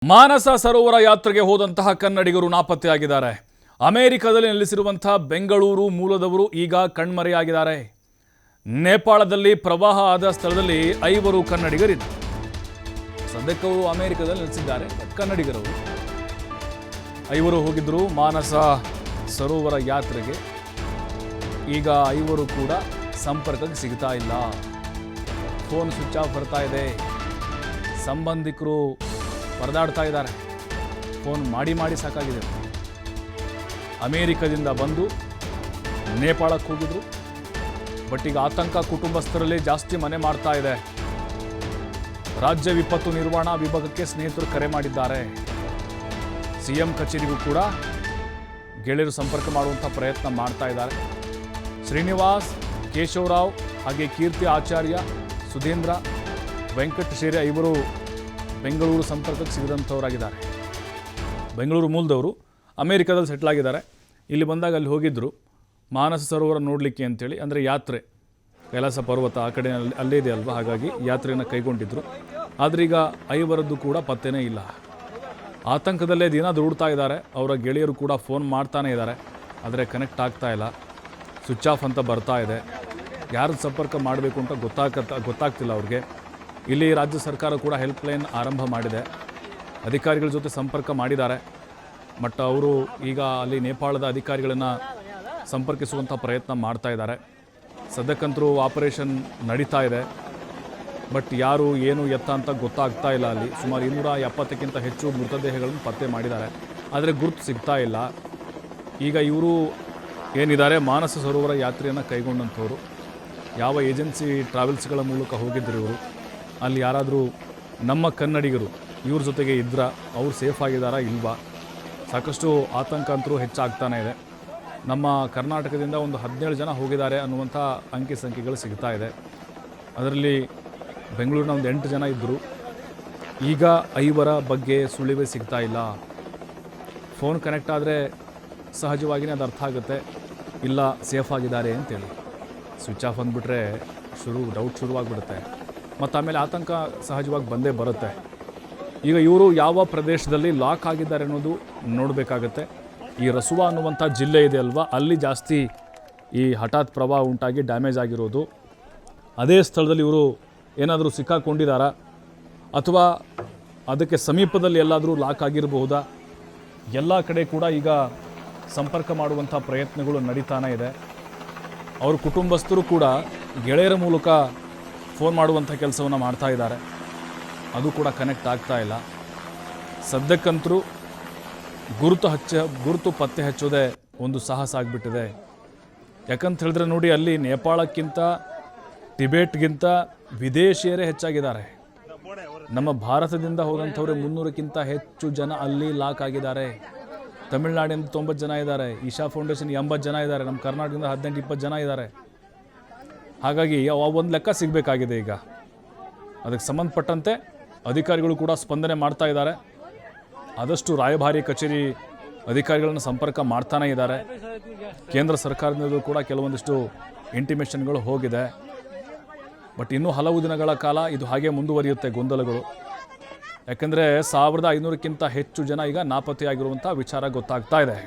ಮಾನಸ ಸರೋವರ ಯಾತ್ರೆಗೆ ಹೋದಂತಹ ಕನ್ನಡಿಗರು ನಾಪತ್ತೆಯಾಗಿದ್ದಾರೆ. ಅಮೆರಿಕದಲ್ಲಿ ನೆಲೆಸಿರುವಂತಹ ಬೆಂಗಳೂರು ಮೂಲದವರು ಈಗ ಕಣ್ಮರೆಯಾಗಿದ್ದಾರೆ. ನೇಪಾಳದಲ್ಲಿ ಪ್ರವಾಹ ಆದ ಸ್ಥಳದಲ್ಲಿ 5 ಕನ್ನಡಿಗರಿದ್ದಾರೆ. ಸದ್ಯಕ್ಕೆ ಅವರು ಅಮೆರಿಕದಲ್ಲಿ ನೆಲೆಸಿದ್ದಾರೆ. ಕನ್ನಡಿಗರವರು 5 ಹೋಗಿದ್ರು ಮಾನಸ ಸರೋವರ ಯಾತ್ರೆಗೆ. ಈಗ 5 ಕೂಡ ಸಂಪರ್ಕಕ್ಕೆ ಸಿಗ್ತಾ ಇಲ್ಲ. ಫೋನ್ ಸ್ವಿಚ್ ಆಫ್ ಬರ್ತಾ ಇದೆ. ಸಂಬಂಧಿಕರು ಪರದಾಡ್ತಾ ಇದ್ದಾರೆ. ಫೋನ್ ಮಾಡಿ ಸಾಕಾಗಿದೆ. ಅಮೇರಿಕದಿಂದ ಬಂದು ನೇಪಾಳಕ್ಕೆ ಹೋಗಿದ್ರು. ಬಟ್ ಈಗ ಆತಂಕ ಕುಟುಂಬಸ್ಥರಲ್ಲಿ ಜಾಸ್ತಿ ಮನೆ ಮಾಡ್ತಾ ಇದೆ. ರಾಜ್ಯ ವಿಪತ್ತು ನಿರ್ವಹಣಾ ವಿಭಾಗಕ್ಕೆ ಸ್ನೇಹಿತರು ಕರೆ ಮಾಡಿದ್ದಾರೆ. ಸಿಎಂ ಕಚೇರಿಗೂ ಕೂಡ ಗೆಳೆಯರು ಸಂಪರ್ಕ ಮಾಡುವಂಥ ಪ್ರಯತ್ನ ಮಾಡ್ತಾ ಇದ್ದಾರೆ. ಶ್ರೀನಿವಾಸ್, ಕೇಶವರಾವ್ ಹಾಗೆ ಕೀರ್ತಿ ಆಚಾರ್ಯ, ಸುಧೀಂದ್ರ, ವೆಂಕಟ್ ಸೇರಿ 5 ಬೆಂಗಳೂರು ಸಂಪರ್ಕಕ್ಕೆ ಸಿಗದಂಥವರಾಗಿದ್ದಾರೆ. ಬೆಂಗಳೂರು ಮೂಲದವರು ಅಮೇರಿಕಾದಲ್ಲಿ ಸೆಟ್ಲ್ ಆಗಿದ್ದಾರೆ. ಇಲ್ಲಿ ಬಂದಾಗ ಅಲ್ಲಿ ಹೋಗಿದ್ದರು ಮಾನಸ ಸರೋವರ ನೋಡಲಿಕ್ಕೆ ಅಂತೇಳಿ. ಅಂದರೆ ಯಾತ್ರೆ, ಕೈಲಾಸ ಪರ್ವತ ಆ ಕಡೆ ಅಲ್ಲೇ ಇದೆ ಅಲ್ವಾ, ಹಾಗಾಗಿ ಯಾತ್ರೆಯನ್ನು ಕೈಗೊಂಡಿದ್ದರು. ಆದರೆ ಈಗ 5 ಕೂಡ ಪತ್ತೆನೇ ಇಲ್ಲ. ಆತಂಕದಲ್ಲೇ ದಿನ ದುಡ್ತಾ ಇದ್ದಾರೆ. ಅವರ ಗೆಳೆಯರು ಕೂಡ ಫೋನ್ ಮಾಡ್ತಾನೇ ಇದ್ದಾರೆ, ಆದರೆ ಕನೆಕ್ಟ್ ಆಗ್ತಾ ಇಲ್ಲ. ಸ್ವಿಚ್ ಆಫ್ ಅಂತ ಬರ್ತಾ ಇದೆ. ಯಾರು ಸಂಪರ್ಕ ಮಾಡಬೇಕು ಅಂತ ಗೊತ್ತಾಗ್ತಿಲ್ಲ ಅವ್ರಿಗೆ. ಇಲ್ಲಿ ರಾಜ್ಯ ಸರ್ಕಾರ ಕೂಡ ಹೆಲ್ಪ್ಲೈನ್ ಆರಂಭ ಮಾಡಿದೆ. ಅಧಿಕಾರಿಗಳ ಜೊತೆ ಸಂಪರ್ಕ ಮಾಡಿದ್ದಾರೆ. ಬಟ್ ಅವರು ಈಗ ಅಲ್ಲಿ ನೇಪಾಳದ ಅಧಿಕಾರಿಗಳನ್ನು ಸಂಪರ್ಕಿಸುವಂಥ ಪ್ರಯತ್ನ ಮಾಡ್ತಾ ಇದ್ದಾರೆ. ಸದ್ಯಕ್ಕಂತರೂ ಆಪರೇಷನ್ ನಡೀತಾ ಇದೆ. ಬಟ್ ಯಾರು ಏನು ಎತ್ತ ಅಂತ ಗೊತ್ತಾಗ್ತಾ ಇಲ್ಲ. ಅಲ್ಲಿ ಸುಮಾರು 270ಕ್ಕಿಂತ ಹೆಚ್ಚು ಮೃತದೇಹಗಳನ್ನು ಪತ್ತೆ ಮಾಡಿದ್ದಾರೆ, ಆದರೆ ಗುರುತು ಸಿಗ್ತಾ ಇಲ್ಲ. ಈಗ ಇವರು ಏನಿದ್ದಾರೆ ಮಾನಸ ಸರೋವರ ಯಾತ್ರೆಯನ್ನು ಕೈಗೊಂಡಂಥವ್ರು, ಯಾವ ಏಜೆನ್ಸಿ ಟ್ರಾವೆಲ್ಸ್ಗಳ ಮೂಲಕ ಹೋಗಿದ್ದರು ಇವರು, ಅಲ್ಲಿ ಯಾರಾದರೂ ನಮ್ಮ ಕನ್ನಡಿಗರು ಇವ್ರ ಜೊತೆಗೆ ಇದ್ದರೆ ಅವ್ರು ಸೇಫ್ ಆಗಿದ್ದಾರಾ ಇಲ್ವಾ, ಸಾಕಷ್ಟು ಆತಂಕ ಅಂತರೂ ಹೆಚ್ಚಾಗ್ತಾನೆ ಇದೆ. ನಮ್ಮ ಕರ್ನಾಟಕದಿಂದ ಒಂದು 17 ಜನ ಹೋಗಿದ್ದಾರೆ ಅನ್ನುವಂಥ ಅಂಕಿ ಸಂಖ್ಯೆಗಳು ಸಿಗ್ತಾ ಇದೆ. ಅದರಲ್ಲಿ ಬೆಂಗಳೂರಿನ ಒಂದು 8 ಜನ ಇದ್ದರು. ಈಗ 5 ಬಗ್ಗೆ ಸುಳಿವೇ ಸಿಗ್ತಾ ಇಲ್ಲ. ಫೋನ್ ಕನೆಕ್ಟ್ ಆದರೆ ಸಹಜವಾಗಿಯೇ ಅದು ಅರ್ಥ ಆಗುತ್ತೆ, ಇಲ್ಲ ಸೇಫ್ ಆಗಿದ್ದಾರೆ ಅಂತೇಳಿ. ಸ್ವಿಚ್ ಆಫ್ ಅಂದ್ಬಿಟ್ರೆ ಡೌಟ್ ಶುರುವಾಗ್ಬಿಡುತ್ತೆ. ಮತ್ತು ಆಮೇಲೆ ಆತಂಕ ಸಹಜವಾಗಿ ಬಂದೇ ಬರುತ್ತೆ. ಈಗ ಇವರು ಯಾವ ಪ್ರದೇಶದಲ್ಲಿ ಲಾಕ್ ಆಗಿದ್ದಾರೆ ಅನ್ನೋದು ನೋಡಬೇಕಾಗತ್ತೆ. ಈ ರಸುವಾ ಅನ್ನುವಂಥ ಜಿಲ್ಲೆ ಇದೆ ಅಲ್ವಾ, ಅಲ್ಲಿ ಜಾಸ್ತಿ ಈ ಹಠಾತ್ ಪ್ರವಾಹ ಉಂಟಾಗಿ ಡ್ಯಾಮೇಜ್ ಆಗಿರೋದು. ಅದೇ ಸ್ಥಳದಲ್ಲಿ ಇವರು ಏನಾದರೂ ಸಿಕ್ಕಾಕೊಂಡಿದ್ದಾರಾ ಅಥವಾ ಅದಕ್ಕೆ ಸಮೀಪದಲ್ಲಿ ಎಲ್ಲಾದರೂ ಲಾಕ್ ಆಗಿರಬಹುದಾ? ಎಲ್ಲ ಕಡೆ ಕೂಡ ಈಗ ಸಂಪರ್ಕ ಮಾಡುವಂಥ ಪ್ರಯತ್ನಗಳು ನಡೀತಾನೆ ಇದೆ. ಅವ್ರ ಕುಟುಂಬಸ್ಥರು ಕೂಡ ಗೆಳೆಯರ ಮೂಲಕ ಫೋನ್ ಮಾಡುವಂಥ ಕೆಲಸವನ್ನು ಮಾಡ್ತಾ ಇದ್ದಾರೆ. ಅದು ಕೂಡ ಕನೆಕ್ಟ್ ಆಗ್ತಾ ಇಲ್ಲ. ಸದ್ಯಕ್ಕಂತರೂ ಗುರುತು ಪತ್ತೆ ಹಚ್ಚೋದೇ ಒಂದು ಸಾಹಸ ಆಗಿಬಿಟ್ಟಿದೆ. ಯಾಕಂತ ಹೇಳಿದ್ರೆ ನೋಡಿ, ಅಲ್ಲಿ ನೇಪಾಳಕ್ಕಿಂತ ಟಿಬೇಟ್ಗಿಂತ ವಿದೇಶಿಯರೇ ಹೆಚ್ಚಾಗಿದ್ದಾರೆ. ನಮ್ಮ ಭಾರತದಿಂದ ಹೋದಂಥವ್ರೆ 300ಕ್ಕಿಂತ ಹೆಚ್ಚು ಜನ ಅಲ್ಲಿ ಲಾಕ್ ಆಗಿದ್ದಾರೆ. ತಮಿಳುನಾಡಿಂದ 90 ಜನ ಇದ್ದಾರೆ. ಈಶಾ ಫೌಂಡೇಶನ್ 80 ಜನ ಇದ್ದಾರೆ. ನಮ್ಮ ಕರ್ನಾಟಕದಿಂದ 18-20 ಜನ ಇದ್ದಾರೆ. ಹಾಗಾಗಿ ಒಂದು ಲೆಕ್ಕ ಸಿಗಬೇಕಾಗಿದೆ. ಈಗ ಅದಕ್ಕೆ ಸಂಬಂಧಪಟ್ಟಂತೆ ಅಧಿಕಾರಿಗಳು ಕೂಡ ಸ್ಪಂದನೆ ಮಾಡ್ತಾ ಇದ್ದಾರೆ. ಆದಷ್ಟು ರಾಯಭಾರಿ ಕಚೇರಿ ಅಧಿಕಾರಿಗಳನ್ನು ಸಂಪರ್ಕ ಮಾಡ್ತಾನೇ ಇದ್ದಾರೆ. ಕೇಂದ್ರ ಸರ್ಕಾರದಿಂದ ಕೂಡ ಕೆಲವೊಂದಿಷ್ಟು ಇಂಟಿಮೇಷನ್ಗಳು ಹೋಗಿದೆ. ಬಟ್ ಇನ್ನೂ ಹಲವು ದಿನಗಳ ಕಾಲ ಇದು ಹಾಗೆ ಮುಂದುವರಿಯುತ್ತೆ ಗೊಂದಲಗಳು. ಯಾಕೆಂದರೆ 1500ಕ್ಕಿಂತ ಹೆಚ್ಚು ಜನ ಈಗ ನಾಪತ್ತೆಯಾಗಿರುವಂಥ ವಿಚಾರ ಗೊತ್ತಾಗ್ತಾ ಇದೆ.